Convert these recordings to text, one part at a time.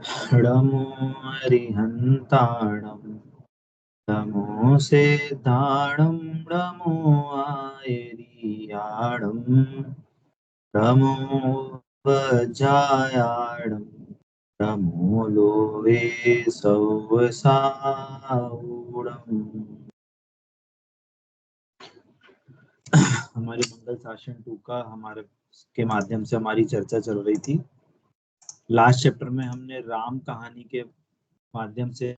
षडमो अरिहन्ताणं तमो सिद्धाणं नमो आयरियाणं नमो वज्रायाणं नमो लोहे सवसाऊणम्। हमारे मंगल शासन 2 का हमारे के माध्यम से हमारी चर्चा चल रही थी। लास्ट चैप्टर में हमने राम कहानी के माध्यम से,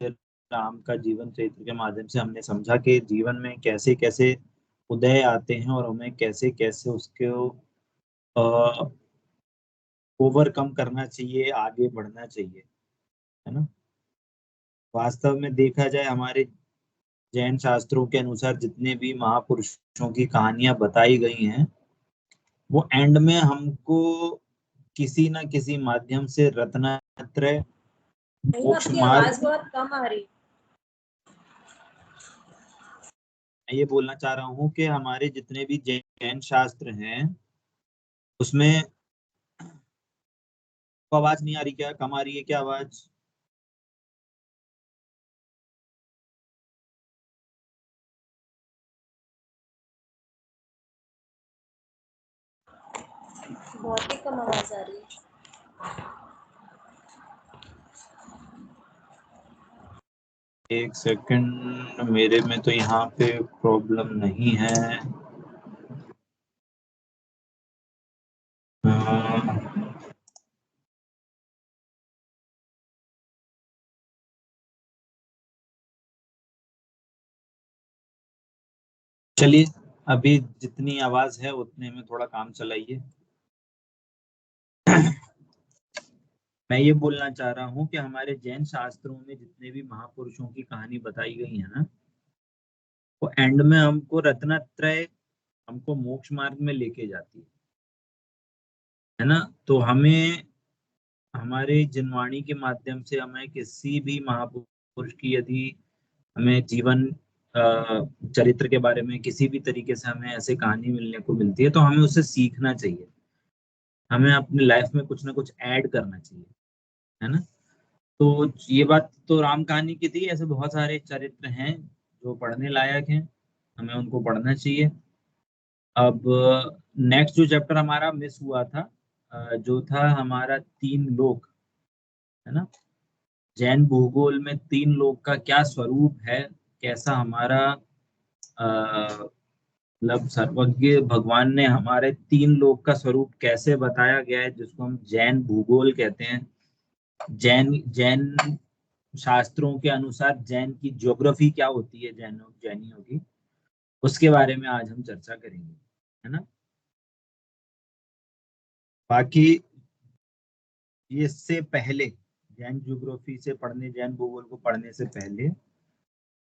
राम का जीवन चरित्र के माध्यम से हमने समझा कि जीवन में कैसे कैसे उदय आते हैं और हमें कैसे कैसे उसके ओवरकम करना चाहिए, आगे बढ़ना चाहिए, है ना। वास्तव में देखा जाए हमारे जैन शास्त्रों के अनुसार जितने भी महापुरुषों की कहानियां बताई गई हैं, वो एंड में हमको किसी ना किसी माध्यम से रत्नत्रय, मोक्ष आपकी मार्ग। आवाज बहुत कम आ रही। मैं ये बोलना चाह रहा हूँ कि हमारे जितने भी जैन शास्त्र हैं उसमें, तो आवाज नहीं आ रही क्या? कम आ रही है क्या आवाज? बहुत ही कम आवाज आ रही है। एक सेकंड, मेरे में तो यहाँ पे प्रॉब्लम नहीं है। चलिए, अभी जितनी आवाज है उतने में थोड़ा काम चलाइए। मैं ये बोलना चाह रहा हूँ कि हमारे जैन शास्त्रों में जितने भी महापुरुषों की कहानी बताई गई है ना, वो एंड में हमको रत्नत्रय, हमको मोक्ष मार्ग में लेके जाती है ना। तो हमें हमारे जिनवाणी के माध्यम से हमें किसी भी महापुरुष की यदि हमें जीवन चरित्र के बारे में किसी भी तरीके से हमें ऐसे कहानी मिलने को मिलती है तो हमें उससे सीखना चाहिए, हमें अपनी लाइफ में कुछ ना कुछ ऐड करना चाहिए, है ना। तो ये बात तो राम कहानी की थी, ऐसे बहुत सारे चरित्र हैं जो पढ़ने लायक हैं, हमें उनको पढ़ना चाहिए। अब नेक्स्ट जो चैप्टर हमारा मिस हुआ था, जो था हमारा 3 लोक, है ना। जैन भूगोल में 3 लोक का क्या स्वरूप है, कैसा हमारा मतलब सर्वज्ञ भगवान ने हमारे 3 लोक का स्वरूप कैसे बताया गया है, जिसको हम जैन भूगोल कहते हैं। जैन जैन शास्त्रों के अनुसार जैन की ज्योग्राफी क्या होती है, जैनियों की, उसके बारे में आज हम चर्चा करेंगे, है ना। बाकी ये इससे पहले, जैन ज्योग्राफी से पढ़ने, जैन भूगोल को पढ़ने से पहले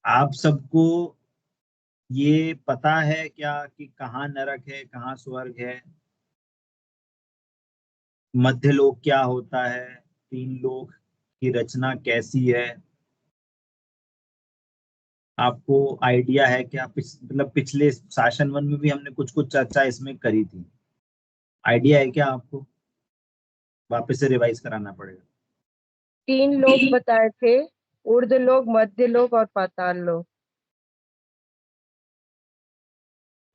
आप सबको ये पता है क्या कि कहाँ नरक है, कहाँ स्वर्ग है, मध्य लोक क्या होता है, 3 लोक की रचना कैसी है? आपको आइडिया है क्या? मतलब पिछले शासन वन में भी हमने कुछ कुछ चर्चा इसमें करी थी, आइडिया है क्या आपको? वापस से रिवाइज कराना पड़ेगा। 3 लोक बताए थे, ऊर्ध्व लोक, मध्य लोक और पाताल लोक।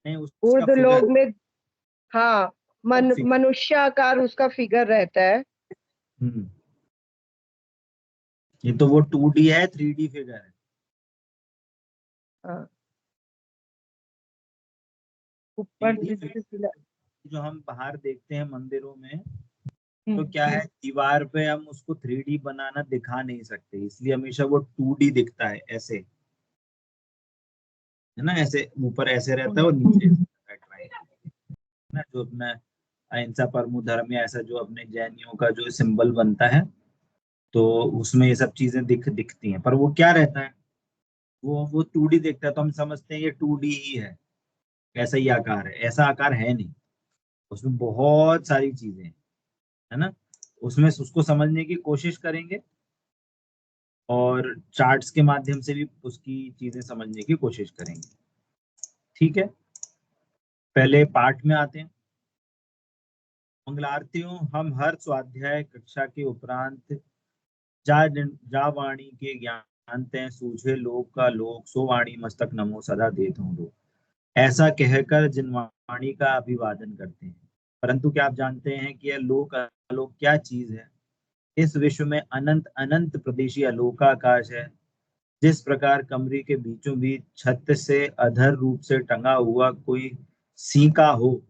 नहीं, उसका ऊर्ध्व लोक फिगर, में हाँ, मनुष्य आकार उसका फिगर रहता है। ये तो वो 2D है, 3D फिगर है। हाँ, ऊपर 3D से जो हम बाहर देखते हैं मंदिरों में, तो हम्म, क्या है, दीवार पे हम उसको 3D बनाना दिखा नहीं सकते, इसलिए हमेशा वो 2D दिखता है, ऐसे, है ना। ऐसे ऊपर ऐसे रहता है और नीचे ऐसे रहता है, triangle, है ना। जो अपना अहिंसा परमो धर्म या ऐसा जो अपने जैनियों का जो सिंबल बनता है, तो उसमें ये सब चीजें दिखती हैं, पर वो क्या रहता है, वो 2D दिखता है, तो हम समझते हैं ये 2D ही है, ऐसा ही आकार है। ऐसा आकार है नहीं, उसमें बहुत सारी चीजें हैं, है ना। उसमें उसको समझने की कोशिश करेंगे और चार्ट्स के माध्यम से भी उसकी चीजें समझने की कोशिश करेंगे, ठीक है। पहले पाठ में आते हैं। मंगलारतियों, हम हर स्वाध्याय कक्षा के उपरांत जा वाणी के ज्ञान तय सूझे लोक का लोक, सो वाणी मस्तक नमो सदा देत हूँ लोक। ऐसा कहकर जिनवाणी का अभिवादन करते हैं। परंतु क्या आप जानते हैं कि यह लोक अलोक क्या चीज है? इस विश्व में अनंत अनंत प्रदेशी अलोकाकाश है। जिस प्रकार कमरे के बीचों बीच छत से अधर रूप से टंगा हुआ कोई सीका हो,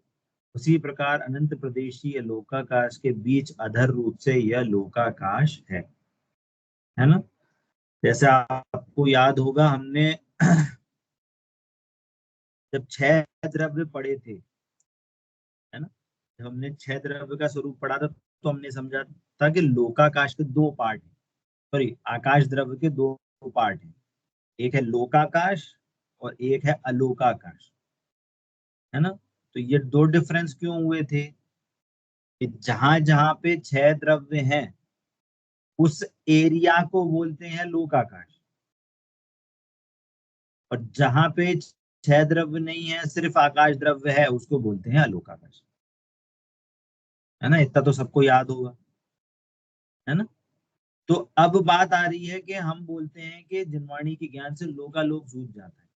उसी प्रकार अनंत प्रदेशी अलोकाकाश के बीच अधर रूप से यह लोकाकाश है ना। जैसे आपको याद होगा, हमने जब 6 द्रव्य पढ़े थे, है ना, जब हमने 6 द्रव्य का स्वरूप पढ़ा था, तो हमने समझा था कि लोकाकाश के 2 पार्ट हैं। सॉरी, आकाश द्रव्य के 2 पार्ट हैं। एक है लोकाकाश और एक है अलोकाकाश, है ना। तो ये 2 डिफरेंस क्यों हुए थे कि जहां जहां पे 6 द्रव्य हैं उस एरिया को बोलते हैं लोकाकाश, और जहां पे 6 द्रव्य नहीं है, सिर्फ आकाश द्रव्य है, उसको बोलते हैं अलोकाकाश, है ना। इतना तो सबको याद होगा, है ना। तो अब बात आ रही है कि हम बोलते हैं कि जिनवाणी के ज्ञान से लोकालोक सूझ जाता है,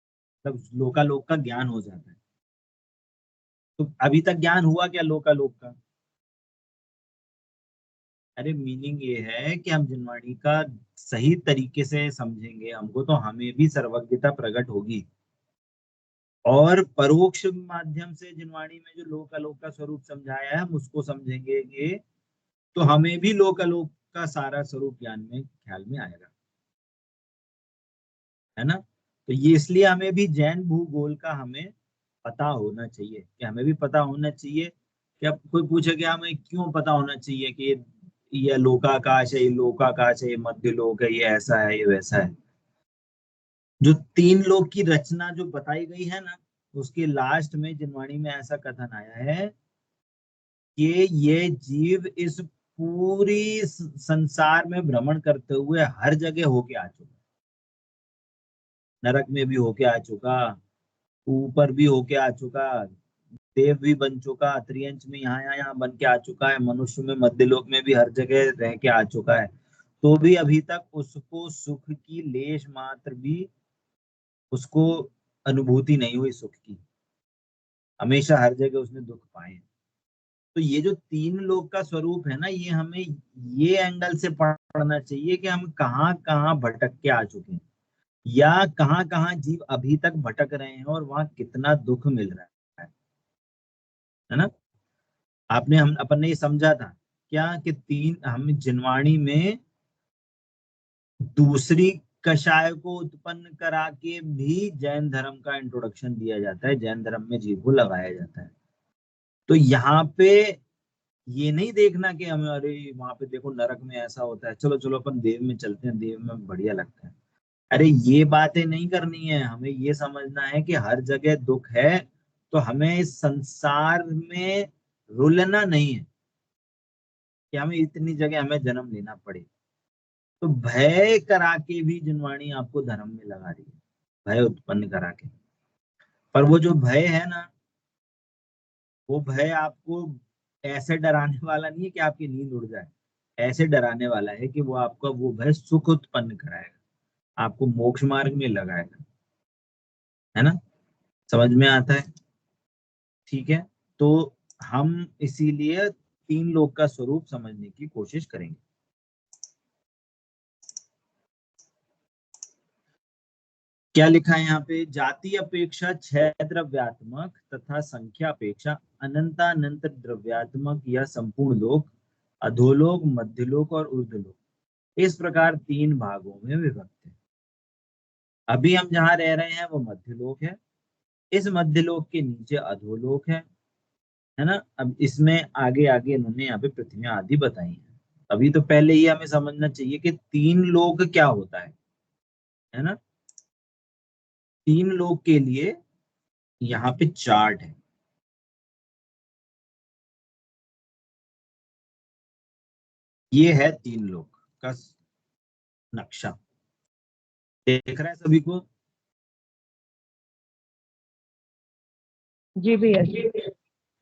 तब लोकालोक का ज्ञान हो जाता है। तो अभी तक ज्ञान हुआ क्या लोकालोक का? अरे मीनिंग ये है कि हम जिनवाणी का सही तरीके से समझेंगे हमको, तो हमें भी सर्वज्ञता प्रकट होगी। और परोक्ष माध्यम से जिनवाणी में जो लोकालोक का स्वरूप समझाया है, हम उसको समझेंगे कि तो हमें भी लोकालोक का सारा स्वरूप ज्ञान में ख्याल में आएगा, है ना। तो ये इसलिए हमें भी जैन भूगोल का हमें पता होना चाहिए, कि हमें भी पता होना चाहिए कि अब कोई पूछे कि हमें क्यों पता होना चाहिए कि ये लोकाकाश है, ये लोकाकाश है, ये मध्य लोक है, ये ऐसा है, ये वैसा है। जो 3 लोक की रचना जो बताई गई है ना, उसके लास्ट में जिनवाणी में ऐसा कथन आया है कि ये जीव इस पूरी संसार में भ्रमण करते हुए हर जगह होके आ चुका, नरक में भी होके आ चुका, ऊपर भी होके आ चुका, देव भी बन चुका, त्रियंच में यहाँ बन के आ चुका है, मनुष्य में मध्यलोक में भी हर जगह रह के आ चुका है। तो भी अभी तक उसको सुख की लेश मात्र भी उसको अनुभूति नहीं हुई सुख की, हमेशा हर जगह उसने दुख पाए। तो ये जो 3 लोक का स्वरूप है ना, ये हमें ये एंगल से पढ़ना चाहिए कि हम कहाँ कहाँ भटक के आ चुके हैं, या कहाँ कहाँ जीव अभी तक भटक रहे हैं, और वहां कितना दुख मिल रहा है ना। आपने हम अपन ने ये समझा था क्या कि हम जिनवाणी में दूसरी कषाय को उत्पन्न करा के भी जैन धर्म का इंट्रोडक्शन दिया जाता है, जैन धर्म में जीव को लगाया जाता है। तो यहाँ पे ये नहीं देखना कि हमें अरे वहां पे देखो नरक में ऐसा होता है, चलो चलो अपन देव में चलते हैं, देव में बढ़िया लगता है। अरे ये बातें नहीं करनी है, हमें ये समझना है कि हर जगह दुख है, तो हमें इस संसार में रुलना नहीं है कि हमें इतनी जगह हमें जन्म लेना पड़े। तो भय करा के भी जिनवाणी आपको धर्म में लगा रही है, भय उत्पन्न करा के। पर वो जो भय है ना, वो भय आपको ऐसे डराने वाला नहीं है कि आपकी नींद उड़ जाए, ऐसे डराने वाला है कि वो आपका वो भय सुख उत्पन्न कराएगा, आपको मोक्ष मार्ग में लगाएगा, है ना। समझ में आता है? ठीक है। तो हम इसीलिए 3 लोक का स्वरूप समझने की कोशिश करेंगे। क्या लिखा है यहाँ पे? जाति अपेक्षा 6 द्रव्यात्मक तथा संख्या अपेक्षा अनंतानंत द्रव्यात्मक यह संपूर्ण लोक, अधोलोक, मध्यलोक और ऊर्ध्वलोक, इस प्रकार 3 भागों में विभक्त है। अभी हम जहाँ रह रहे हैं वो मध्यलोक है, इस मध्यलोक के नीचे अधोलोक है ना। अब इसमें आगे आगे इन्होंने यहाँ पे पृथ्वियां आदि बताई हैं। अभी तो पहले ही हमें समझना चाहिए कि 3 लोक क्या होता है ना। 3 लोक के लिए यहाँ पे चार्ट है। ये है 3 लोक का नक्शा, देख रहा है सभी को? जी भैया।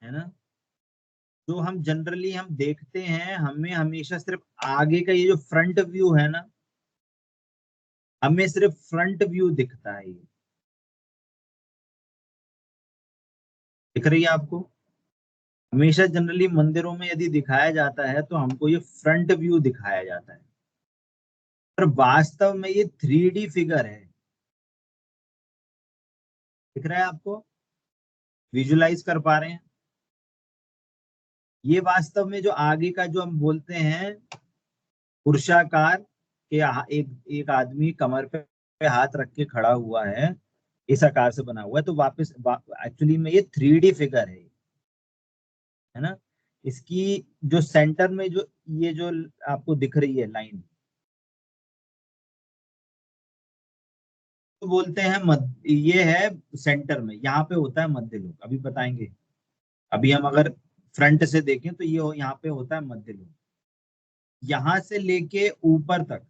है ना। जो हम जनरली हम देखते हैं, हमें हमेशा सिर्फ आगे का ये जो फ्रंट व्यू है ना, हमें सिर्फ फ्रंट व्यू दिखता है। ये दिख रही है आपको? हमेशा जनरली मंदिरों में यदि दिखाया जाता है तो हमको ये फ्रंट व्यू दिखाया जाता है, पर वास्तव में ये 3D फिगर है। दिख रहा है आपको? विजुलाइज कर पा रहे हैं? ये वास्तव में जो आगे का जो हम बोलते हैं पुरुषाकार के एक एक आदमी कमर पे हाथ रख के खड़ा हुआ है, इस आकार से बना हुआ है, तो वापस एक्चुअली में ये 3D फिगर है ना। इसकी जो सेंटर में जो ये जो आपको दिख रही है लाइन, तो बोलते हैं ये है सेंटर में, यहाँ पे होता है मध्य लोक। अभी बताएंगे। अभी हम अगर फ्रंट से देखें तो ये यहाँ पे होता है मध्य लोक। यहां से लेके ऊपर तक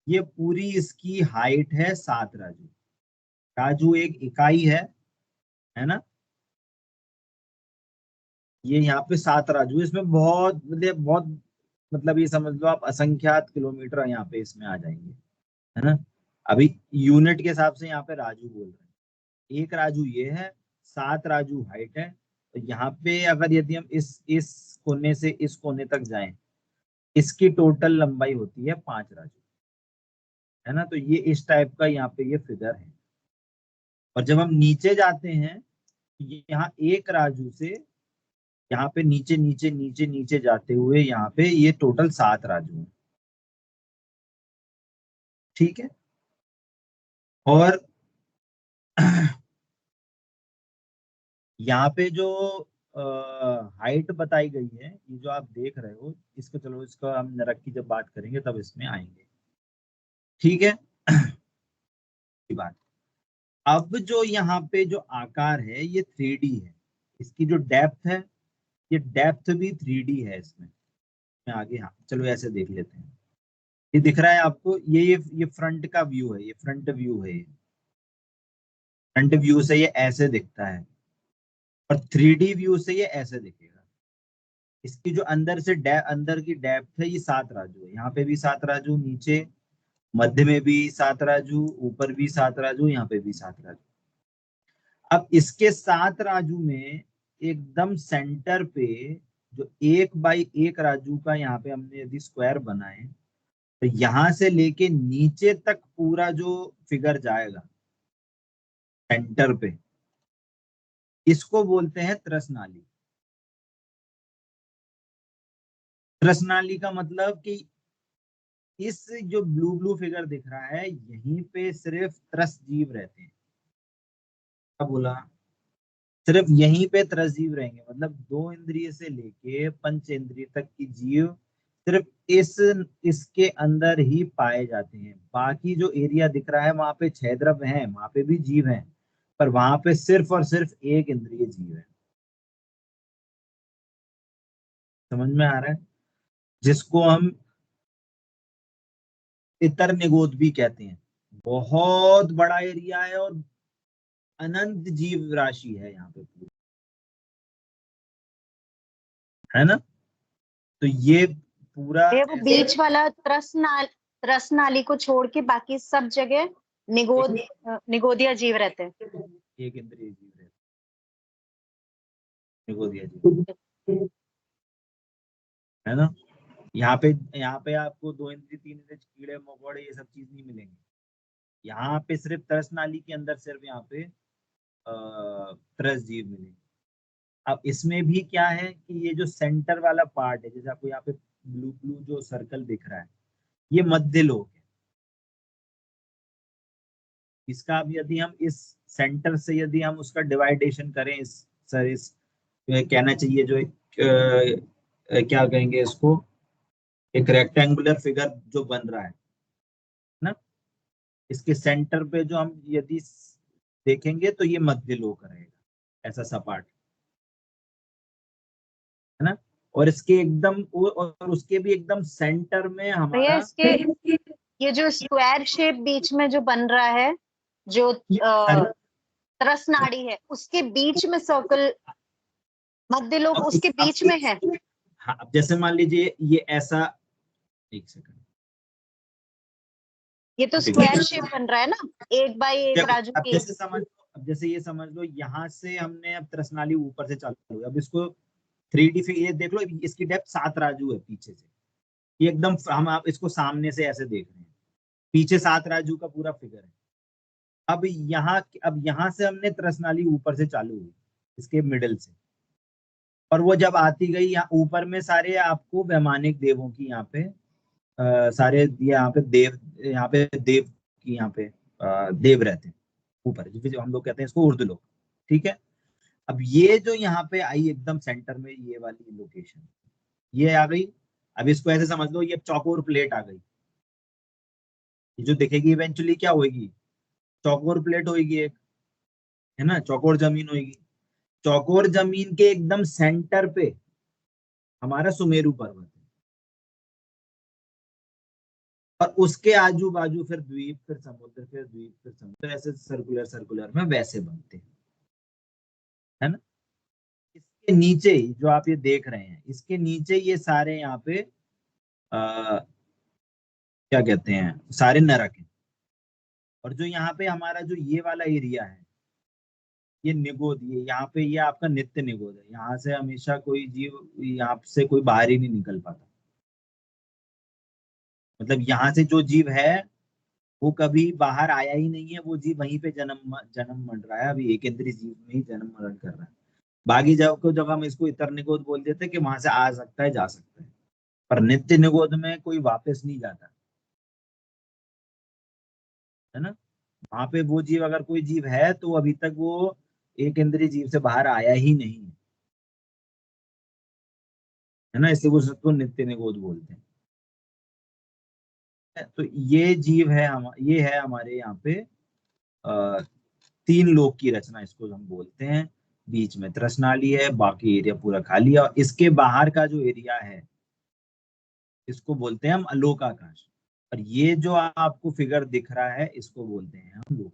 ये पूरी इसकी हाइट है 7 राजू। राजू एक इकाई है ना। ये यहाँ पे 7 राजू, इसमें बहुत ये समझ लो आप असंख्यात किलोमीटर यहाँ पे इसमें आ जाएंगे, है ना। अभी यूनिट के हिसाब से यहाँ पे राजू बोल रहे हैं। एक राजू ये है, 7 राजू हाइट है। तो यहाँ पे अगर यदि हम इस कोने से इस कोने तक जाएं, इसकी टोटल लंबाई होती है 5 राजू, है ना। तो ये इस टाइप का यहाँ पे ये फिगर है। और जब हम नीचे जाते हैं, यहाँ एक राजू से यहाँ पे नीचे नीचे नीचे नीचे जाते हुए यहाँ पे ये टोटल 7 राजू है। ठीक है। और यहाँ पे जो हाइट बताई गई है, ये जो आप देख रहे हो, इसको चलो इसका हम नरक की जब बात करेंगे तब इसमें आएंगे। ठीक है। की बात। अब जो यहाँ पे जो आकार है ये 3D है। इसकी जो डेप्थ है, ये डेप्थ भी 3D है इसमें। मैं आगे, हाँ चलो ऐसे देख लेते हैं। ये दिख रहा है आपको? ये फ्रंट का व्यू है, ये फ्रंट व्यू है। फ्रंट व्यू से ये ऐसे दिखता है, और 3D व्यू से ये ऐसे दिखेगा। इसकी जो अंदर से अंदर की डेप्थ है, ये 7 राजू है। यहाँ पे भी 7 राजू, नीचे मध्य में भी 7 राजू, ऊपर भी 7 राजू, यहाँ पे भी 7 राजू। अब इसके 7 राजू में एकदम सेंटर पे जो 1 बाई 1 राजू का यहाँ पे हमने यदि स्क्वायर बनाए, तो यहां से लेके नीचे तक पूरा जो फिगर जाएगा सेंटर पे, इसको बोलते हैं त्रसनाली। त्रसनाली का मतलब कि इस जो ब्लू ब्लू फिगर दिख रहा है, यहीं पे सिर्फ त्रस जीव रहते हैं। क्या बोला? सिर्फ यहीं पे त्रस जीव रहेंगे, मतलब 2 इंद्रिय से लेके 5 इंद्रिय तक की जीव सिर्फ इसके अंदर ही पाए जाते हैं। बाकी जो एरिया दिख रहा है वहां पे क्षय द्रव्य है, वहां पे भी जीव हैं, पर वहां पे सिर्फ और सिर्फ एक इंद्रिय जीव है। समझ में आ रहा है? जिसको हम इतर निगोद भी कहते हैं। बहुत बड़ा एरिया है और अनंत जीव राशि है यहाँ पे पूरी, है ना। तो ये पूरा ये वो बीच वाला त्रस नाली को छोड़ के बाकी सब जगह निगोदिया जीव रहते हैं। एक इंद्रिय जीव रहते, निगोदिया जीव, है ना। यहाँ पे आपको 2 इंद्रिय 3 इंद्रिय कीड़े मकोड़े ये सब चीज नहीं मिलेंगे। यहाँ पे सिर्फ तरस नाली के अंदर सिर्फ यहाँ पे तरस जीव मिलेंगे। अब इसमें भी क्या है कि ये जो सेंटर वाला पार्ट है, जैसे आपको यहाँ पे ब्लू ब्लू जो सर्कल दिख रहा है, ये मध्य लोक है। इसका अब यदि हम इस सेंटर से यदि हम उसका डिवाइडेशन करें, इस कहना चाहिए जो क्या कहेंगे इसको, एक रेक्टेंगुलर फिगर जो बन रहा है ना, इसके सेंटर पे जो हम यदि देखेंगे तो ये मध्य लोक रहेगा, ऐसा सपाट, है ना। और इसके एकदम और उसके भी एकदम सेंटर में भैया हमारा इसके ये जो स्क्वायर शेप बीच में जो बन रहा है, जो ये त्रस नाड़ी है, उसके बीच में सर्कल मध्य लोक अब उसके अब बीच में है। हाँ, अब जैसे मान लीजिए ये ऐसा, एक सेकंड, ये तो स्क्वायर शेप बन रहा है ना, 1x1 राजू अब की। जैसे समझ लो, अब जैसे ये समझ लो, यहाँ से हमने अब त्रसनाली ऊपर से चालू हुई, अब इसको 3D ये देख लो, इसकी डेप्थ 7 राजू है पीछे से, ये एकदम हम आप इसको सामने से ऐसे देख रहे हैं, पीछे 7 राजू का पूरा फिगर है। अब यहाँ से हमने त्रसनाली ऊपर से चालू हुई, इसके मिडिल से, और वो जब आती गई यहाँ ऊपर में सारे आपको वैमानिक देवों की यहाँ पे सारे यहाँ पे देव की यहाँ पे देव रहते हैं ऊपर, जो हम लोग कहते हैं इसको उर्दू लोग, ठीक है। अब ये जो यहाँ पे आई एकदम सेंटर में, ये वाली लोकेशन ये आ गई। अब इसको ऐसे समझ लो, ये चौकोर प्लेट आ गई, ये जो दिखेगी इवेंचुअली क्या होगी, चौकोर प्लेट होगी एक, है ना, चौकोर जमीन होगी। चौकोर जमीन के एकदम सेंटर पे हमारा सुमेरु पर्वत है, और उसके आजू बाजू फिर द्वीप, फिर समुद्र, फिर द्वीप, फिर समुद्र, ऐसे सर्कुलर सर्कुलर में वैसे बनते हैं, है ना। इसके नीचे जो आप ये देख रहे हैं, इसके नीचे ये सारे यहाँ पे क्या कहते हैं, सारे नरक हैं। और जो यहाँ पे हमारा जो ये वाला एरिया है, ये निगोद, ये यहाँ पे ये आपका नित्य निगोद है, यहाँ से हमेशा कोई जीव यहाँ से कोई बाहर ही नहीं निकल पाता, मतलब यहाँ से जो जीव है वो कभी बाहर आया ही नहीं है, वो जीव वहीं पे जन्म जन्म मर रहा है, अभी एक इंद्रिय जीव में ही जन्म मरण कर रहा है। बाकी जब हम इसको इतर निगोद बोल देते हैं कि वहां से आ सकता है, जा सकता है, पर नित्य निगोद में कोई वापस नहीं जाता, है ना। वहां पे वो जीव, अगर कोई जीव है तो अभी तक वो एक इंद्रिय जीव से बाहर आया ही नहीं है ना, इसलिए वो उसको नित्य निगोद बोलते हैं। तो ये जीव है ये है हमारे यहाँ पे 3 लोक की रचना, इसको हम बोलते हैं। बीच में त्रसनाली है, बाकी एरिया पूरा खाली है, और इसके बाहर का जो एरिया है इसको बोलते हैं हम अलोकाकाश। और ये जो आपको फिगर दिख रहा है इसको बोलते हैं हम लोक।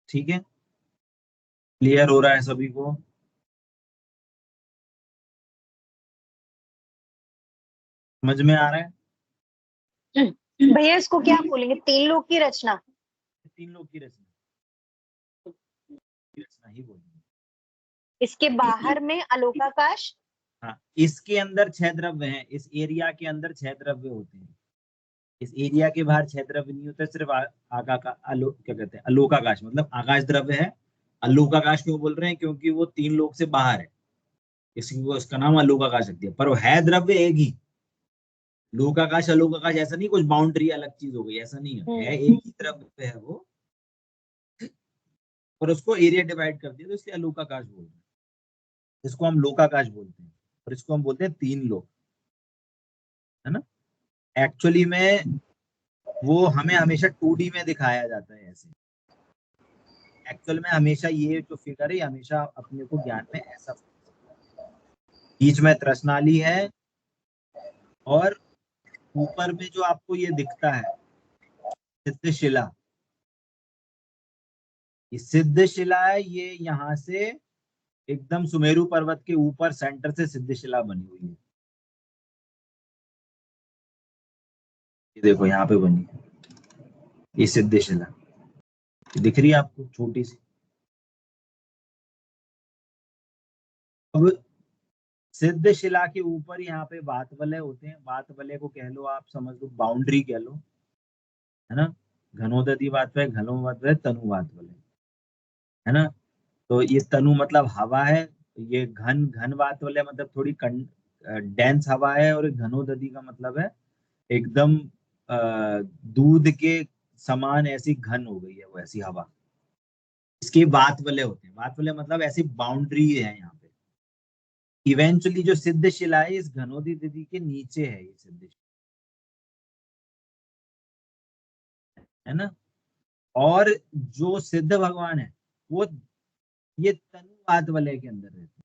ठीक है, क्लियर हो रहा है सभी को? समझ में आ रहा है? भैया इसको क्या बोलेंगे, 3 लोक की रचना? 3 लोक की रचना ही बोलेंगे। इसके बाहर में अलोकाकाश। हाँ, इसके अंदर 6 द्रव्य हैं, इस एरिया के अंदर 6 द्रव्य होते हैं। इस एरिया के बाहर 6 द्रव्य नहीं होते, सिर्फ आका का क्या कहते हैं, अलोकाकाश, मतलब आकाश द्रव्य है। अलोकाकाश क्यों बोल रहे हैं, क्योंकि वो 3 लोक से बाहर है, इसको उसका नाम अलोकाकाश रख दिया, पर वो है द्रव्य एक ही। लोकाकाश अलोकाकाश ऐसा नहीं कुछ बाउंड्री अलग चीज हो गई, ऐसा नहीं है एक ही द्रव्य है वो, और उसको एरिया डिवाइड कर दिया तो इसलिए अलोकाकाश बोल रहे हैं। इसको हम लोकाकाश बोलते हैं, और इसको हम बोलते हैं 3 लोक, है ना। एक्चुअली में वो हमें हमेशा 2D में दिखाया जाता है ऐसे, एक्चुअल में हमेशा ये जो फिगर है हमेशा अपने को ज्ञान में ऐसा, बीच में त्रसनाली है, और ऊपर में जो आपको ये दिखता है सिद्ध शिला, ये सिद्ध शिला है, ये यहाँ से एकदम सुमेरु पर्वत के ऊपर सेंटर से सिद्ध शिला बनी हुई है। ये देखो यहाँ पे बनी है ये सिद्ध शिला, दिख रही है आपको छोटी सी। अब सिद्ध शिला के ऊपर यहाँ पे बात वलय होते हैं, बात वलय को कह लो, आप समझ लो बाउंड्री कह लो, है ना। घनोदधि बात वलय, घनो बात वलय, तनु बात वलय, है ना। तो ये तनु मतलब हवा है, ये घन घन बात वलय मतलब थोड़ी डेंस हवा है, और घनोदधि का मतलब है एकदम दूध के समान ऐसी घन हो गई है वो ऐसी हवा, इसके बात वलय होते हैं। बात वलय मतलब ऐसी बाउंड्री है यहाँ पे। इवेंचुअली जो सिद्ध शिला है इस घनोदधि के नीचे है, ये सिद्ध शिला, है ना। और जो सिद्ध भगवान है वो ये तनुवात वलय के अंदर रहते हैं,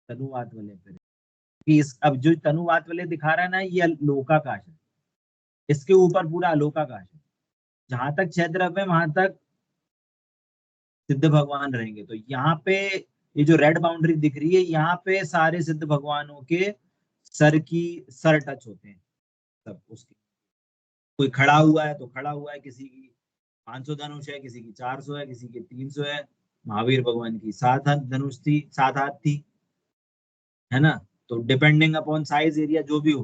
तनुवात वलय पे कि इस अब जो तनुवात वलय दिखा रहा है ना, ये लोकाकाश है, इसके ऊपर पूरा अलोकाकाश है। जहां तक 6 द्रव्य है वहां तक सिद्ध भगवान रहेंगे। तो यहाँ पे ये जो रेड बाउंड्री दिख रही है, यहाँ पे सारे सिद्ध भगवानों के सर टच होते हैं सब उसके। कोई खड़ा हुआ है तो खड़ा हुआ है, किसी की 500 धनुष है, किसी की 400 है, किसी की 300 है। महावीर भगवान की 7 धनुष थी, 7 हाथ थी, है ना। तो डिपेंडिंग अपॉन साइज एरिया जो भी हो,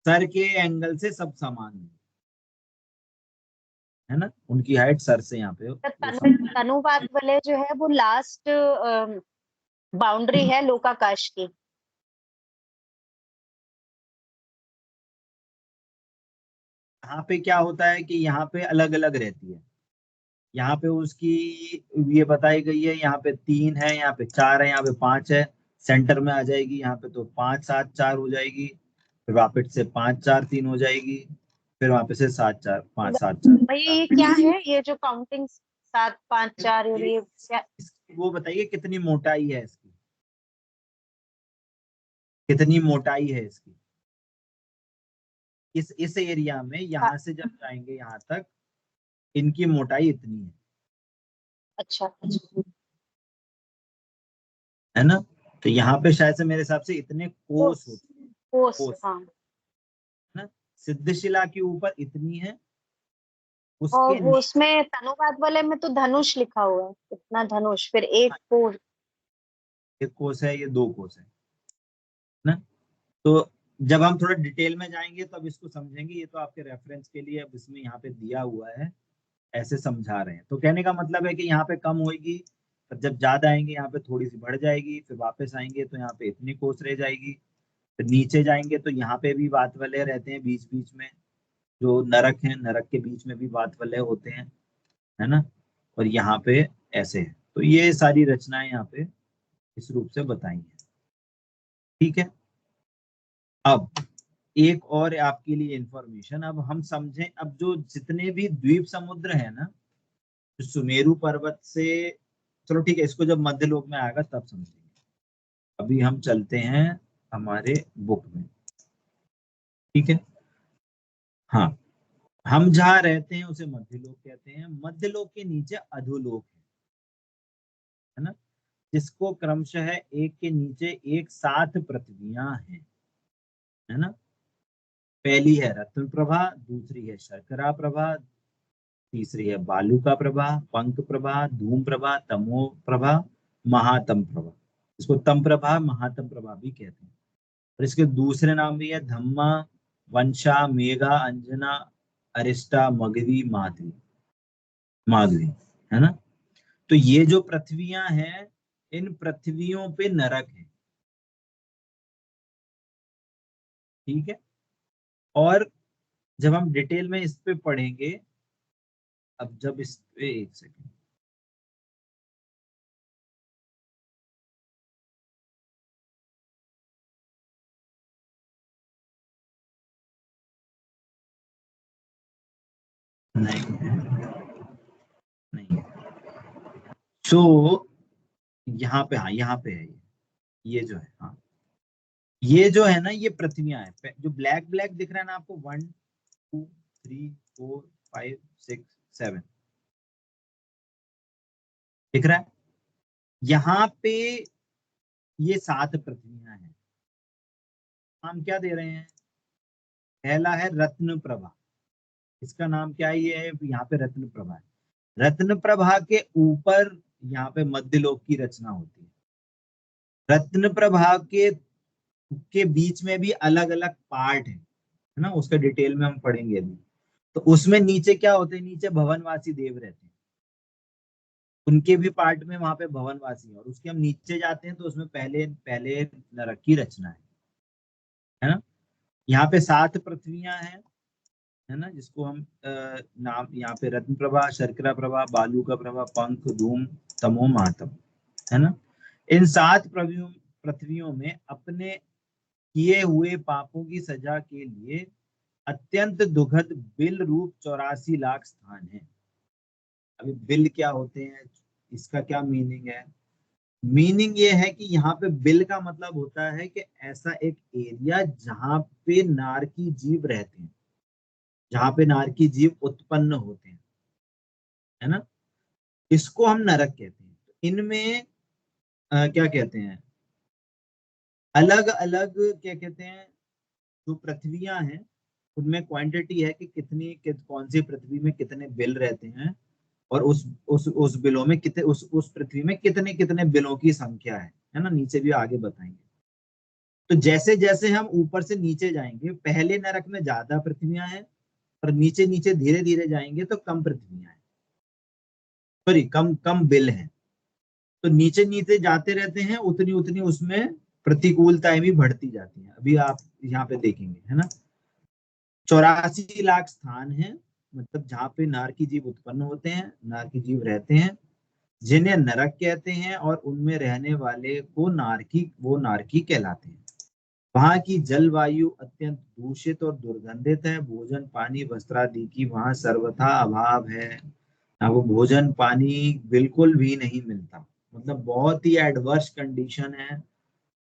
सर के एंगल से सब समान है ना, उनकी हाइट सर से यहाँ पे तनुवाद वाले जो है वो लास्ट बाउंड्री है लोकाकाश की। यहाँ पे क्या होता है कि यहाँ पे अलग अलग रहती है। यहाँ पे उसकी ये बताई गई है, यहाँ पे 3 है, यहाँ पे 4 है, यहाँ पे 5 है। सेंटर में आ जाएगी यहाँ पे, तो 5 7 4 हो जाएगी। फिर वापस से 5 4 3 हो जाएगी। फिर वापस से 7 4 5 7 4। भैया ये क्या है, ये जो काउंटिंग 7 5 4 और ये क्या? वो बताइए कितनी मोटाई है इसकी, कितनी मोटाई है इसकी इस एरिया में। यहाँ से जब जाएंगे यहाँ तक, इनकी मोटाई इतनी है। अच्छा है ना। तो यहाँ पे शायद से मेरे हिसाब से इतने कोस होते हैं। कोस, हाँ। ना। सिद्धशिला के ऊपर इतनी है, और उसके वो उसमें तनुवाद वाले में तो धनुष लिखा हुआ है, इतना धनुष, फिर एक कोस। एक कोस है, ये 2 कोस है ना। तो जब हम थोड़ा डिटेल में जाएंगे तब इसको समझेंगे। ये तो आपके रेफरेंस के लिए अब इसमें यहाँ पे दिया हुआ है, ऐसे समझा रहे हैं। तो कहने का मतलब है कि यहाँ पे कम होगी, पर जब ज्यादा आएंगे यहाँ पे थोड़ी सी बढ़ जाएगी, फिर वापस आएंगे तो यहाँ पे इतनी कोस रह जाएगी। फिर नीचे जाएंगे तो यहाँ पे भी बात वाले रहते हैं बीच बीच में, जो नरक है, नरक के बीच में भी बात वाले होते हैं, है ना। और यहाँ पे ऐसे है। तो ये सारी रचनाएं यहाँ पे इस रूप से बताई हैं। ठीक है। अब एक और आपके लिए इंफॉर्मेशन, अब हम समझें, अब जो जितने भी द्वीप समुद्र है ना, जो सुमेरु पर्वत से, चलो ठीक है, इसको जब मध्यलोक में आएगा तब समझेंगे। अभी हम चलते हैं हमारे बुक में। ठीक है। हाँ, हम जहाँ रहते हैं उसे मध्यलोक कहते हैं। मध्यलोक के नीचे अधोलोक है ना, जिसको क्रमशः एक के नीचे एक 7 पृथ्वियां हैं, है ना। पहली है रत्न प्रभा, दूसरी है शर्करा प्रभा, तीसरी है बालू का प्रभा, पंख प्रभा, धूम प्रभा, तमो प्रभा, महातम प्रभा। इसको तम प्रभा, महातम प्रभा भी कहते हैं। और इसके दूसरे नाम भी है धम्मा, वंशा, मेघा, अंजना, अरिष्टा, मगधी, माधवी, माधवी, है ना। तो ये जो पृथ्वियां हैं, इन पृथ्वियों पे नरक है। ठीक है। और जब हम डिटेल में इस पे पढ़ेंगे, अब जब इस पे एक सेकंड, नहीं है, नहीं है। सो यहाँ पे, हाँ यहाँ पे है ये जो है, हाँ ये जो है ना, ये पृथ्वियां है। जो ब्लैक ब्लैक दिख रहा है ना आपको, 1 2 3 4 5 6 7 दिख रहा है। यहाँ पे ये 7 पृथ्वियां हैं। हम क्या दे रहे हैं? पहला है रत्न प्रभा। इसका नाम क्या है? ये है यहाँ पे रत्न प्रभा है। रत्न प्रभा के ऊपर यहाँ पे मध्यलोक की रचना होती है। रत्न प्रभा के बीच में भी अलग अलग पार्ट है ना, उसका डिटेल में हम पढ़ेंगे अभी। तो उसमें नीचे क्या होते हैं? नीचे भवनवासी देव रहते हैं, उनके भी पार्ट में वहां पे भवनवासी है। और उसके हम नीचे जाते हैं तो उसमें पहले पहले नरक की रचना है ना। यहाँ पे 7 पृथ्वियां हैं, है ना, जिसको हम नाम यहाँ पे रत्न प्रभा, शर्करा प्रभा, बालू का प्रभा, पंख, धूम, तमो, महातम, है ना। इन 7 पृथ्वियों में अपने किए हुए पापों की सजा के लिए अत्यंत दुखद बिल रूप 84 लाख स्थान है। अभी बिल क्या होते हैं, इसका क्या मीनिंग है? मीनिंग ये है कि यहाँ पे बिल का मतलब होता है कि ऐसा एक एरिया जहाँ पे नारकी जीव रहते हैं, जहाँ पे नारकी जीव उत्पन्न होते हैं, है ना। इसको हम नरक कहते हैं। इनमें क्या कहते हैं, अलग अलग क्या कहते हैं, जो पृथ्वियां हैं उनमें क्वांटिटी है कि कौन सी पृथ्वी में कितने बिल रहते हैं, और उस बिलों में कितने, उस पृथ्वी में कितने कितने बिलों की संख्या है ना, नीचे भी आगे बताएंगे। तो जैसे जैसे हम ऊपर से नीचे जाएंगे, पहले नरक में ज्यादा पृथ्वियां हैं, और नीचे नीचे धीरे धीरे जाएंगे तो कम पृथ्वियां हैं, सॉरी कम कम बिल हैं। तो नीचे नीचे जाते रहते हैं, उतनी उतनी उसमें प्रतिकूलताएं भी बढ़ती जाती हैं। अभी आप यहाँ पे देखेंगे, है ना, 84 लाख स्थान है, मतलब जहाँ पे नारकी जीव उत्पन्न होते हैं, नारकी जीव रहते हैं, जिन्हें नरक कहते हैं, और उनमें रहने वाले को नारकी कहलाते हैं। वहां की जलवायु अत्यंत दूषित और दुर्गंधित है। भोजन पानी वस्त्रादि की वहां सर्वथा अभाव है। आपको भोजन पानी बिल्कुल भी नहीं मिलता, मतलब बहुत ही एडवर्स कंडीशन है,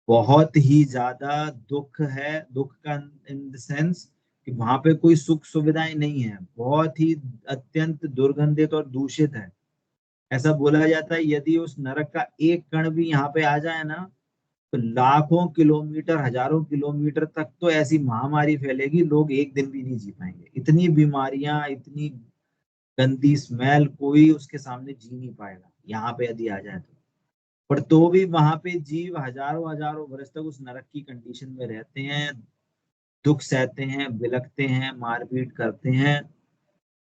बहुत ही ज्यादा दुख है। दुख का इन द सेंस कि वहां पे कोई सुख सुविधाएं नहीं है, बहुत ही अत्यंत दुर्गंधित और दूषित है। ऐसा बोला जाता है यदि उस नरक का एक कण भी यहाँ पे आ जाए ना, तो लाखों किलोमीटर हजारों किलोमीटर तक तो ऐसी महामारी फैलेगी, लोग एक दिन भी नहीं जी पाएंगे। इतनी बीमारियां, इतनी गंदी स्मेल, कोई उसके सामने जी नहीं पाएगा यहाँ पे यदि आ जाए तो। पर तो भी वहां पे जीव हजारों हजारों वर्ष तक उस नरक की कंडीशन में रहते हैं, दुख सहते हैं, बिलखते हैं, मारपीट करते हैं।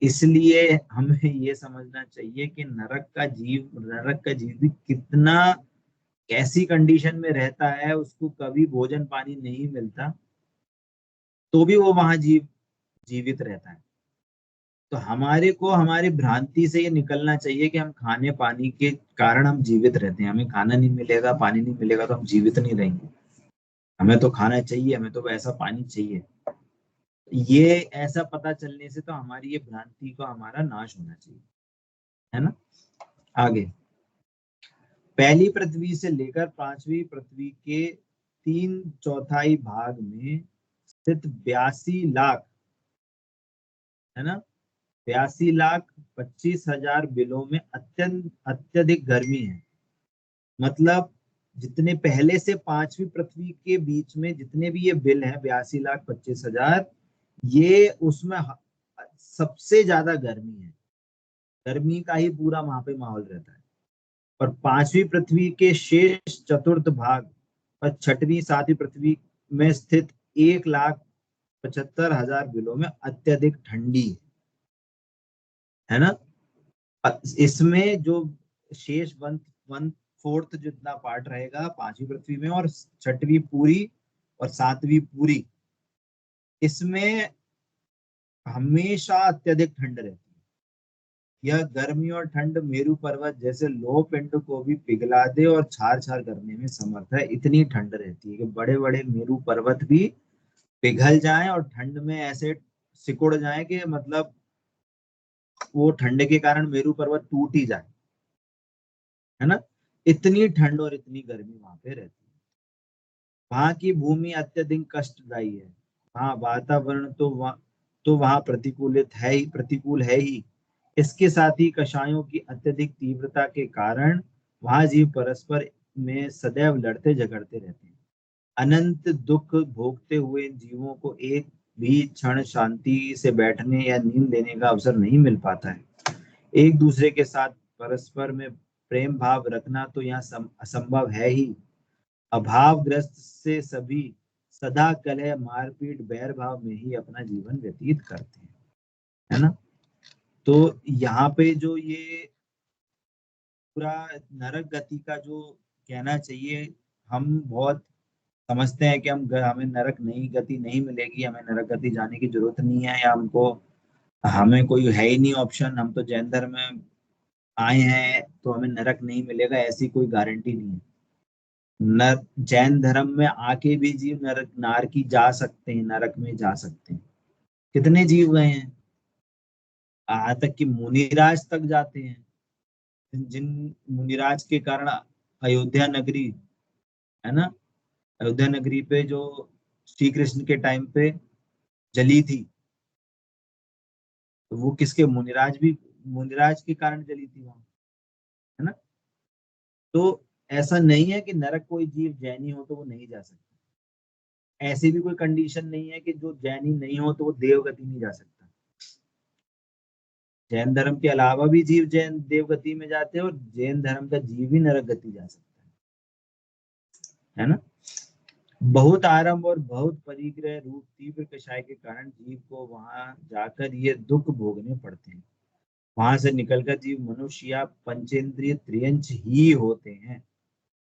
इसलिए हमें ये समझना चाहिए कि नरक का जीव भी कितना, कैसी कंडीशन में रहता है, उसको कभी भोजन पानी नहीं मिलता, तो भी वो वहां जीवित रहता है। तो हमारे को हमारी भ्रांति से ये निकलना चाहिए कि हम खाने पानी के कारण हम जीवित रहते हैं, हमें खाना नहीं मिलेगा, पानी नहीं मिलेगा तो हम जीवित नहीं रहेंगे। हमें तो खाना चाहिए, हमें तो ऐसा पानी चाहिए। ये ऐसा पता चलने से तो हमारी ये भ्रांति को हमारा नाश होना चाहिए, है ना। आगे, पहली पृथ्वी से लेकर पांचवी पृथ्वी के 3/4 भाग में स्थित 82 लाख, है ना, 82,25,000 बिलों में अत्यधिक गर्मी है। मतलब जितने पहले से पांचवी पृथ्वी के बीच में जितने भी ये बिल हैं, 82,25,000, ये उसमें सबसे ज्यादा गर्मी है। गर्मी का ही पूरा वहां पे माहौल रहता है। और पांचवी पृथ्वी के शेष चतुर्थ भाग और छठवीं सातवीं पृथ्वी में स्थित 1,75,000 बिलों में अत्यधिक ठंडी है ना। इसमें जो शेष 1/4 जितना पार्ट रहेगा पांचवी पृथ्वी में, और छठवीं पूरी और सातवीं पूरी, इसमें हमेशा अत्यधिक ठंड रहती है। यह गर्मी और ठंड मेरू पर्वत जैसे लोह पिंड को भी पिघला दे और छार छार करने में समर्थ है। इतनी ठंड रहती है कि बड़े बड़े मेरू पर्वत भी पिघल जाएं और ठंड में ऐसे सिकुड़ जाएं कि मतलब वो ठंड के कारण मेरू पर्वत टूट ही जाए, है ना। इतनी ठंड और इतनी गर्मी वहां पे रहती है। वहां की भूमि अत्यधिक कष्टदायी है। हाँ, वातावरण तो वहां प्रतिकूल है ही। इसके साथ ही कषायों की अत्यधिक तीव्रता के कारण वहां जीव परस्पर में सदैव लड़ते झगड़ते रहते हैं। अनंत दुख भोगते हुए जीवों को एक भी क्षण शांति से बैठने या नींद लेने का अवसर नहीं मिल पाता है। एक दूसरे के साथ परस्पर में प्रेम भाव रखना तो यहाँ असंभव है ही। अभावग्रस्त से सभी सदा कलह मारपीट बैर भाव में ही अपना जीवन व्यतीत करते हैं, है ना। तो यहाँ पे जो ये पूरा नरक गति का जो कहना चाहिए, हम बहुत समझते हैं कि हमें नरक नहीं गति नहीं मिलेगी, हमें नरक गति जाने की जरूरत नहीं है, या हमें कोई है ही नहीं ऑप्शन, हम तो जैन धर्म में आए हैं तो हमें नरक नहीं मिलेगा, ऐसी कोई गारंटी नहीं है। नर जैन धर्म में आके भी जीव नरक नारकी जा सकते हैं, नरक में जा सकते हैं। कितने जीव गए हैं, यहाँ तक कि मुनिराज तक जाते हैं। जिन मुनिराज के कारण अयोध्या नगरी, है ना, अयोध्या नगरी पे जो श्री कृष्ण के टाइम पे जली थी, तो वो किसके, मुनिराज के कारण जली थी वहां। तो ऐसा नहीं है कि नरक कोई जीव जैनी हो तो वो नहीं जा सकता। ऐसी भी कोई कंडीशन नहीं है कि जो जैनी नहीं हो तो वो देवगति नहीं जा सकता। जैन धर्म के अलावा भी जीव जैन देवगति में जाते हैं और जैन धर्म का जीव भी नरक गति जा सकता है ना। बहुत आरंभ और बहुत परिग्रह रूप तीव्र कषाय के कारण जीव को वहां जाकर ये दुख भोगने पड़ते हैं। वहां से निकलकर जीव मनुष्य या पंचेंद्रिय त्रियंच ही होते हैं।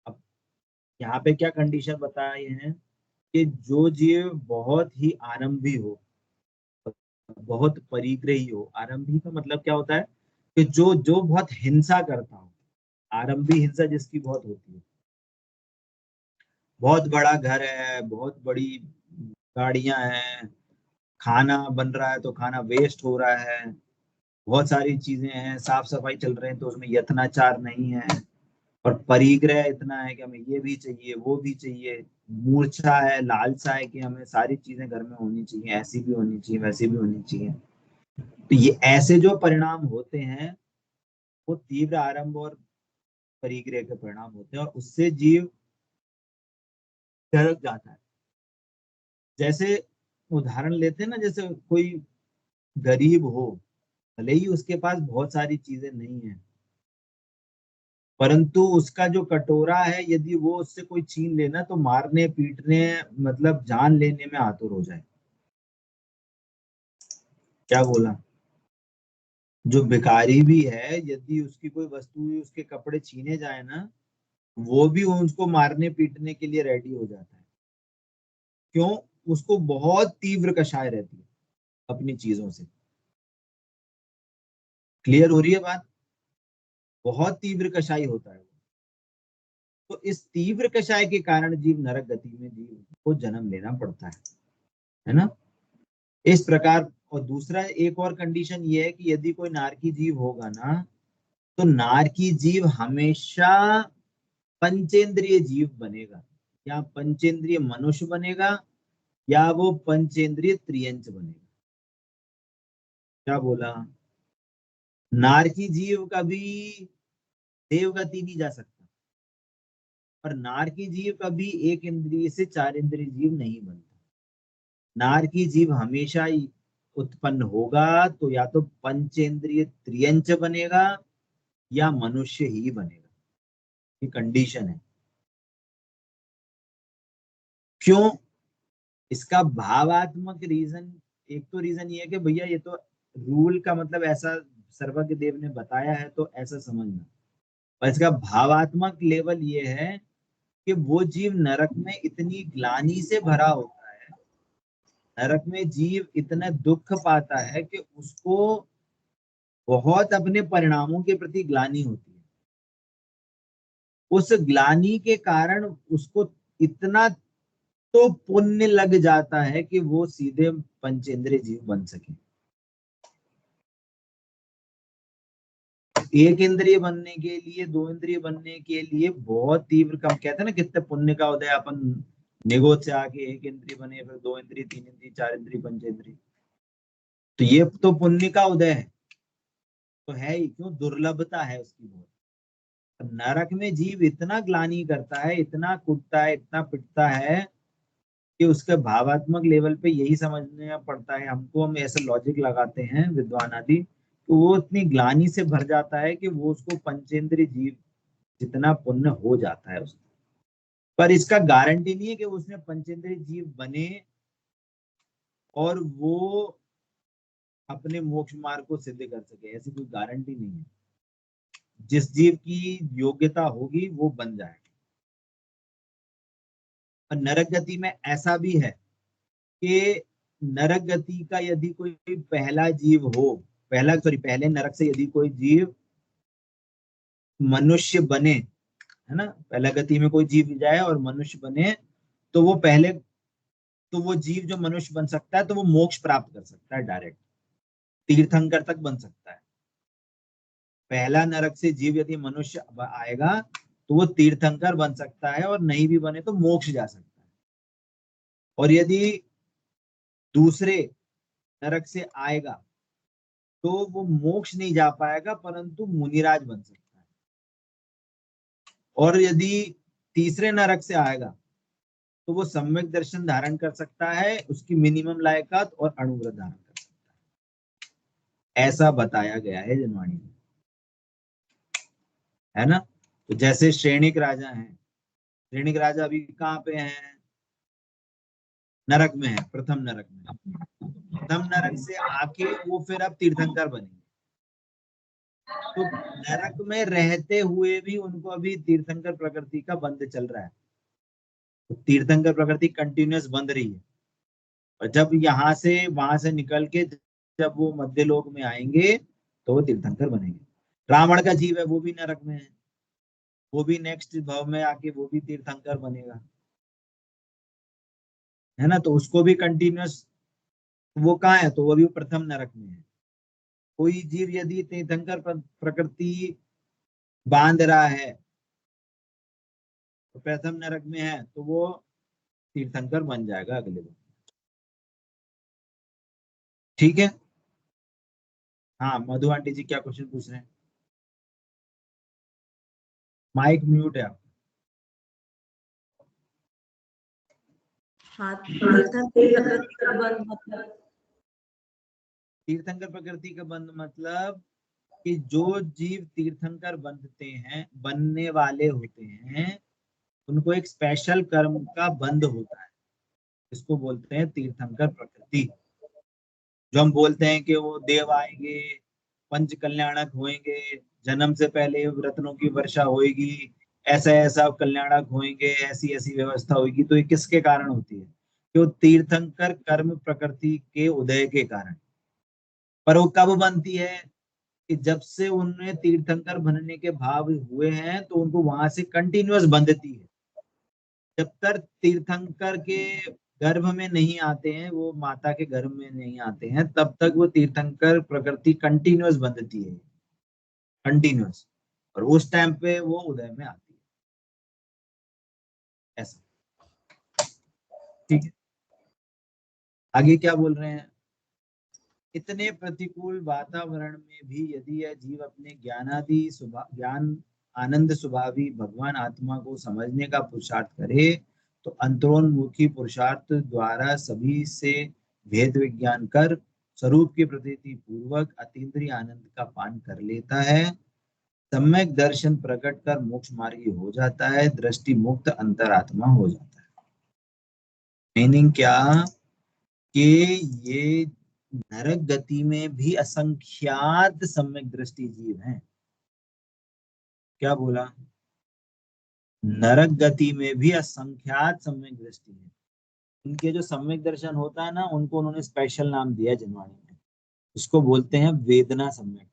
अब यहाँ पे क्या कंडीशन बताए हैं कि जो जीव बहुत ही आरंभी हो, बहुत परिग्रही हो। आरंभी का मतलब क्या होता है कि जो जो बहुत हिंसा करता हो। आरंभी हिंसा जिसकी बहुत होती है, बहुत बड़ा घर है, बहुत बड़ी गाड़ियां हैं, खाना बन रहा है तो खाना वेस्ट हो रहा है, बहुत सारी चीजें हैं, साफ सफाई चल रहे हैं तो उसमें यत्नाचार नहीं है, और परिग्रह इतना है कि हमें ये भी चाहिए वो भी चाहिए, मूर्छा है, लालसा है कि हमें सारी चीजें घर में होनी चाहिए, ऐसी भी होनी चाहिए वैसी भी होनी चाहिए। तो ये ऐसे जो परिणाम होते हैं वो तीव्र आरंभ और परिग्रह के परिणाम होते हैं और उससे जीव डर जाता है। जैसे उदाहरण लेते हैं ना, जैसे कोई गरीब हो, भले ही उसके पास बहुत सारी चीजें नहीं है, परंतु उसका जो कटोरा है यदि वो उससे कोई छीन लेना तो मारने पीटने मतलब जान लेने में आतुर हो जाए। क्या बोला? जो भिखारी भी है यदि उसकी कोई वस्तु उसके कपड़े छीने जाए ना, वो भी उसको मारने पीटने के लिए रेडी हो जाता है। क्यों? उसको बहुत तीव्र कषाय रहती है अपनी चीजों से। क्लियर हो रही है बात? बहुत तीव्र कषाय होता है। तो इस तीव्र कषाय के कारण जीव नरक गति में जीव को जन्म लेना पड़ता है ना। इस प्रकार। और दूसरा एक और कंडीशन ये है कि यदि कोई नारकी जीव होगा ना, तो नारकी जीव हमेशा पंचेंद्रिय जीव बनेगा, या पंचेंद्रिय मनुष्य बनेगा, या वो पंचेंद्रिय त्रियंच बनेगा। क्या बोला? नारकी जीव कभी देवगति नहीं जा सकता, और नारकी जीव कभी एक इंद्रिय से चार इंद्रिय जीव नहीं बनता। नारकी जीव हमेशा ही उत्पन्न होगा तो या तो पंचेंद्रिय त्रियंच बनेगा या मनुष्य ही बनेगा। ये कंडीशन है। क्यों? इसका भावात्मक रीजन, एक तो रीजन ये है कि भैया ये तो रूल का मतलब ऐसा सर्वज्ञ देव ने बताया है तो ऐसा समझना। और इसका भावात्मक लेवल ये है कि वो जीव नरक में इतनी ग्लानि से भरा होता है, नरक में जीव इतना दुख पाता है कि उसको बहुत अपने परिणामों के प्रति ग्लानि होती है। उस ग्लानि के कारण उसको इतना तो पुण्य लग जाता है कि वो सीधे पंचेंद्रिय जीव बन सके। एक इंद्रिय बनने के लिए, दो इंद्रिय बनने के लिए बहुत तीव्र कम, कहते हैं ना कितने पुण्य का उदय, अपन निगोद से आके एक इंद्रिय बने, फिर दो इंद्रिय, तीन इंद्रिय, चार इंद्रिय, पंचेंद्रिय। तो ये तो पुण्य का उदय है, तो है ही क्यों, दुर्लभता है उसकी बहुत। नरक में जीव इतना ग्लानि करता है, इतना कुटता है, इतना पिटता है कि उसके भावात्मक लेवल पे यही समझना पड़ता है हमको। हम ऐसे लॉजिक लगाते हैं विद्वान आदि, तो वो इतनी ग्लानि से भर जाता है कि वो उसको पंचेंद्रिय जीव जितना पुण्य हो जाता है उसको। पर इसका गारंटी नहीं है कि उसने पंचेंद्रिय जीव बने और वो अपने मोक्ष मार्ग को सिद्ध कर सके, ऐसी कोई गारंटी नहीं है। जिस जीव की योग्यता होगी वो बन जाएगा। और नरक गति में ऐसा भी है कि नरक गति का यदि कोई पहला जीव हो, पहले नरक से यदि कोई जीव मनुष्य बने, है ना, पहला गति में कोई जीव जाए और मनुष्य बने, तो वो पहले, तो वो जीव जो मनुष्य बन सकता है तो वो मोक्ष प्राप्त कर सकता है डायरेक्ट, तीर्थंकर तक बन सकता है। पहला नरक से जीव यदि मनुष्य आएगा तो वो तीर्थंकर बन सकता है, और नहीं भी बने तो मोक्ष जा सकता है। और यदि दूसरे नरक से आएगा तो वो मोक्ष नहीं जा पाएगा परंतु मुनिराज बन सकता है। और यदि तीसरे नरक से आएगा तो वो सम्यक दर्शन धारण कर सकता है, उसकी मिनिमम लायकात और अणुव्रत धारण कर सकता है, ऐसा बताया गया है जनवाणी में, है ना। तो जैसे श्रेणिक राजा हैं, श्रेणिक राजा अभी कहाँ पे हैं, नरक में है, प्रथम नरक में। प्रथम नरक से आके वो फिर अब तीर्थंकर बनेंगे, तो नरक में रहते हुए भी उनको अभी तीर्थंकर प्रकृति का बंध चल रहा है, तो तीर्थंकर प्रकृति कंटिन्यूअस बंध रही है। और जब यहाँ से वहां से निकल के जब वो मध्य लोक में आएंगे तो वो तीर्थंकर बनेंगे। रावण का जीव है, वो भी नरक में है, वो भी नेक्स्ट भाव में आके वो भी तीर्थंकर बनेगा, है ना। तो उसको भी कंटिन्यूअस, वो कहाँ है, तो वो भी प्रथम नरक में है। कोई जीव यदि तीर्थंकर प्रकृति बांध रहा है तो प्रथम नरक में है, तो वो तीर्थंकर बन जाएगा अगले दिन, ठीक है। हाँ मधु आंटी जी क्या क्वेश्चन पूछ रहे हैं? माइक म्यूट है आप। हाँ, तीर्थंकर प्रकृति का बंध मतलब, तीर्थंकर प्रकृति का बंध मतलब कि जो जीव तीर्थंकर बनने वाले होते हैं, उनको एक स्पेशल कर्म का बंध होता है, इसको बोलते हैं तीर्थंकर प्रकृति। जो हम बोलते हैं कि वो देव आएंगे, पंच कल्याणक होंगे, जन्म से पहले रत्नों की वर्षा होगी, ऐसा ऐसा कल्याणक होंगे, ऐसी ऐसी व्यवस्था होगी, तो ये किसके कारण होती है? कि वो तीर्थंकर कर्म प्रकृति के उदय के कारण। पर वो कब बनती है? कि जब से उनमें तीर्थंकर बनने के भाव हुए हैं तो उनको वहां से कंटिन्यूअस बंधती है। जब तक तीर्थंकर के गर्भ में नहीं आते हैं, वो माता के गर्भ में नहीं आते हैं, तब तक वो तीर्थंकर प्रकृति कंटिन्यूअस बंधती है, कंटिन्यूअस। और उस टाइम पे वो उदय में आती है, ऐसा, ठीक है। आगे क्या बोल रहे हैं? इतने प्रतिकूल वातावरण में भी यदि यह जीव अपने ज्ञान आनंद स्वभावी भगवान आत्मा को समझने का पुरुषार्थ करे, तो अंतरोन्मुखी पुरुषार्थ द्वारा सभी से भेद विज्ञान कर स्वरूप की प्रतीति पूर्वक अतीन्द्रिय आनंद का पान कर लेता है, सम्यक दर्शन प्रकट कर मोक्ष मार्गी हो जाता है, दृष्टि मुक्त अंतरात्मा हो जाता है। मीनिंग क्या कि ये नरक गति में भी असंख्यात सम्यक दृष्टि जीव हैं। क्या बोला? नरक गति में भी असंख्यात सम्यक दृष्टि है। इनके जो सम्यक दर्शन होता है ना, उनको उन्होंने स्पेशल नाम दिया जनवाणी में, उसको बोलते हैं वेदना सम्यक।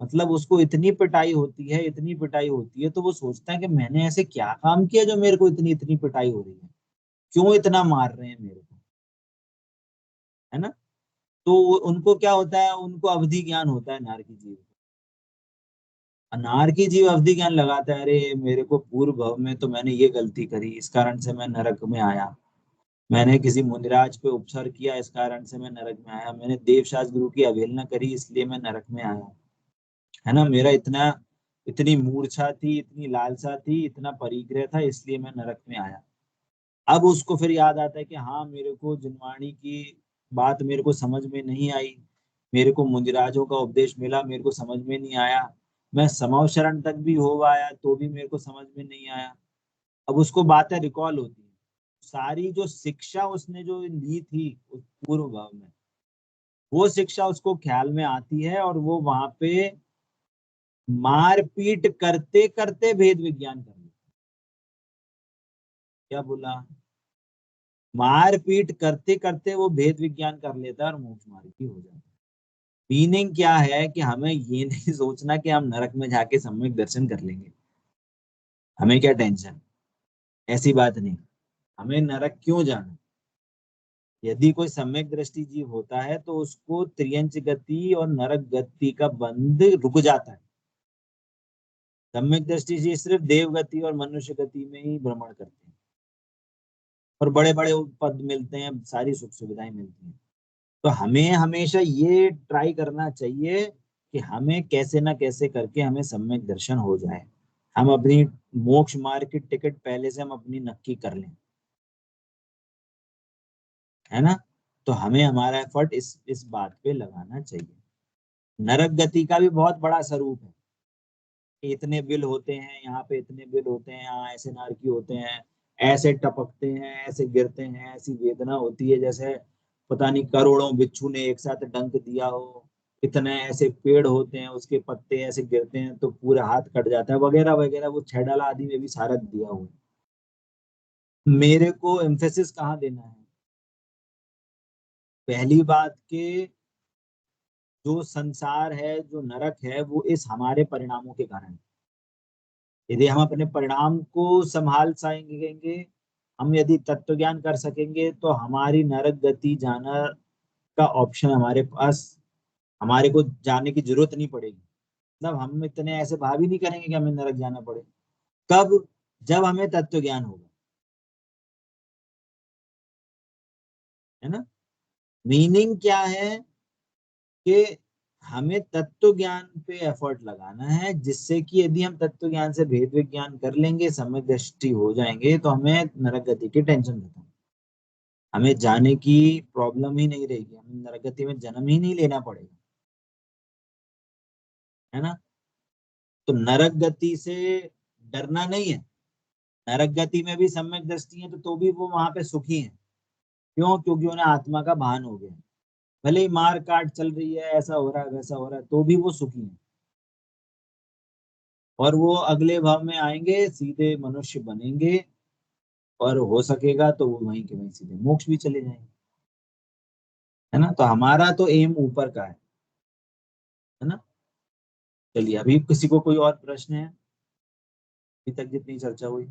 मतलब उसको इतनी पिटाई होती है, इतनी पिटाई होती है, तो वो सोचता है कि मैंने ऐसे क्या काम किया जो मेरे को इतनी इतनी पिटाई हो रही है, क्यों इतना मार रहे हैं मेरे को, है ना। तो उनको क्या होता है, उनको अवधि ज्ञान होता है नारकी जीव को। नारकी जीव अवधि ज्ञान लगाता है, अरे मेरे को पूर्व भव में तो मैंने ये गलती करी, इस कारण से मैं नरक में आया, मैंने किसी मुनिराज पे उपसर्ग किया, इस कारण से मैं नरक में आया, मैंने देवशास्त्र गुरु की अवहेलना करी, इसलिए मैं नरक में आया, है ना। मेरा इतनी मूर्छा थी, इतनी लालसा थी, इतना परिग्रह था, इसलिए मैं नरक में आया। अब उसको फिर याद आता है कि हाँ, मेरे को जिनवाणी की बात मेरे को समझ में नहीं आई, मेरे को मुनिराजों का उपदेश मिला, मेरे को समझ में नहीं आया, मैं समव शरण तक भी हो आया तो भी मेरे को समझ में नहीं आया। अब उसको बातें रिकॉल होती है, सारी जो शिक्षा उसने जो ली थी उस पूर्व भाव में, वो शिक्षा उसको ख्याल में आती है, और वो वहां पे मारपीट करते करते भेद विज्ञान कर लेता। क्या बोला? मारपीट करते करते वो भेद विज्ञान कर लेता है और मोक्ष मार्गी हो जाता है। मीनिंग क्या है कि हमें ये नहीं सोचना कि हम नरक में जाके सम्यक दर्शन कर लेंगे, हमें क्या टेंशन, ऐसी बात नहीं। हमें नरक क्यों जाना? यदि कोई सम्यक दृष्टि जीव होता है तो उसको त्रियंच गति और नरक गति का बंध रुक जाता है। सम्यक दृष्टि जीव सिर्फ देव गति और मनुष्य गति में ही भ्रमण करते हैं, और बड़े बड़े पद मिलते हैं, सारी सुख सुविधाएं मिलती हैं। तो हमें हमेशा ये ट्राई करना चाहिए कि हमें कैसे ना कैसे करके हमें सम्यक दर्शन हो जाए। हम अपनी मोक्ष मार्ग की टिकट पहले से हम अपनी नक्की कर लें, है ना। तो हमें हमारा एफर्ट इस बात पे लगाना चाहिए। नरक गति का भी बहुत बड़ा स्वरूप है कि इतने बिल होते हैं यहाँ पे, इतने बिल होते हैं यहाँ, ऐसे नारकी होते हैं, ऐसे टपकते हैं, ऐसे गिरते हैं, ऐसी वेदना होती है जैसे पता नहीं करोड़ों बिच्छू ने एक साथ डंक दिया हो, इतने ऐसे पेड़ होते हैं उसके पत्ते ऐसे गिरते हैं तो पूरा हाथ कट जाता है, वगैरह वगैरह। वो छैडाला आदि में भी सारा दिया हुआ है। मेरे को एम्फेसिस कहाँ देना है? पहली बात के जो संसार है, जो नरक है, वो इस हमारे परिणामों के कारण है। यदि हम अपने परिणाम को संभाल सकेंगे, हम यदि तत्व ज्ञान कर सकेंगे, तो हमारी नरक गति जाना का ऑप्शन हमारे पास, हमारे को जाने की जरूरत नहीं पड़ेगी। मतलब हम इतने ऐसे भाव ही नहीं करेंगे कि हमें नरक जाना पड़े। कब? जब हमें तत्व ज्ञान होगा, है ना। मीनिंग क्या है कि हमें तत्व ज्ञान पे एफर्ट लगाना है, जिससे कि यदि हम तत्व ज्ञान से भेद विज्ञान कर लेंगे, सम्यक दृष्टि हो जाएंगे, तो हमें नरक गति की टेंशन खत्म, हमें जाने की प्रॉब्लम ही नहीं रहेगी, हमें नरक गति में जन्म ही नहीं लेना पड़ेगा, है ना। तो नरक गति से डरना नहीं है। नरक गति में भी सम्यक दृष्टि है तो भी वो वहां पे सुखी है। क्यों? क्योंकि उन्हें आत्मा का भान हो गया। भले ही मार काट चल रही है, ऐसा हो रहा है वैसा हो रहा है, तो भी वो सुखी है। और वो अगले भाव में आएंगे, सीधे मनुष्य बनेंगे, और हो सकेगा तो वो वहीं के वहीं सीधे मोक्ष भी चले जाएंगे, है ना। तो हमारा तो एम ऊपर का है ना। चलिए, अभी किसी को कोई और प्रश्न है? अभी तक जितनी चर्चा हुई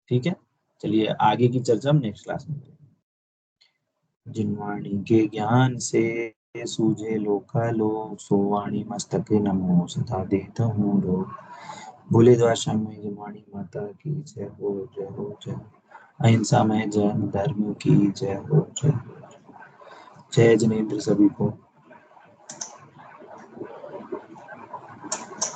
ठीक है। चलिए, आगे की चर्चा हम नेक्स्ट क्लास में करेंगे। जिनवाणी के ज्ञान से सूझे लोकालोक, सोवाणी मस्तके नमो सदा देता हूँ लोक। भोले द्वाशा में जिनवाणी माता की जय हो, जय हो, जय हो। अहिंसा में जैन धर्म की जय हो, जय हो। जय जिनेन्द्र सभी को।